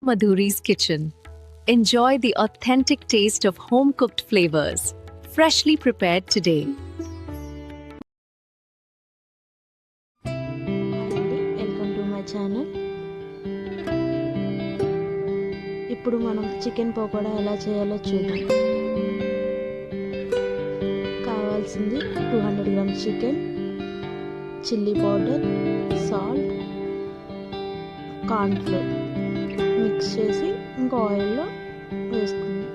Madhuri's Kitchen. Enjoy the authentic taste of home-cooked flavors, freshly prepared today. Welcome to my channel. ఇప్పుడు మనం chicken pakoda ఎలా చేయాలో చూద్దాం. కావాల్సింది 200 grams chicken, chilli powder, salt, corn flour mix చేసి ఇంకా ఆయిల్లో వేసుకుందాం.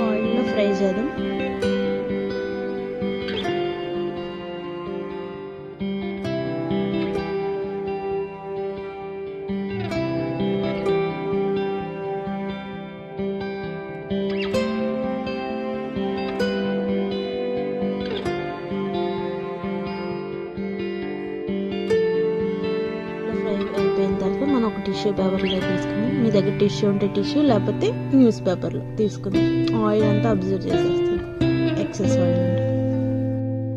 ఆయిల్లో ఫ్రై చేద్దాం. అయిపోయిన తర్వాత మనం ఒక టిష్యూ పేపర్లో తీసుకుని, మీ దగ్గర టిష్యూ ఉంటే టిష్యూ, లేకపోతే న్యూస్ పేపర్లో తీసుకుని ఆయిల్ అంతా అబ్జర్వ్ చేసేస్తుంది, ఎక్సెస్ ఆయిల్ అంటే.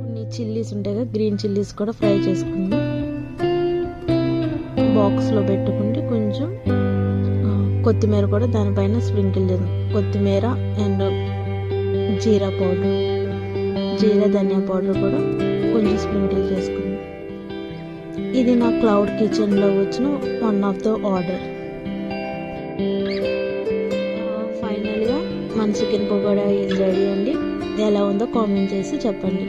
కొన్ని చిల్లీస్ ఉంటాయి కదా, గ్రీన్ చిల్లీస్ కూడా ఫ్రై చేసుకుందాం. బాక్స్లో పెట్టుకుంటే కొంచెం కొత్తిమీర కూడా దానిపైన స్ప్రింకిల్ చేద్దాం. కొత్తిమీర అండ్ జీరా పౌడర్, జీరా ధనియా పౌడర్ కూడా కొంచెం స్ప్రింకిల్ చేసుకుందాం. ఇది నా క్లౌడ్ కిచెన్లో వచ్చిన వన్ ఆఫ్ ద ఆర్డర్. ఫైనల్గా మన చికెన్ పకోడా ఈజ్ రెడీ అండి. ఎలా ఉందో కామెంట్ చేసి చెప్పండి.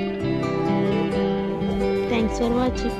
Thanks for watching.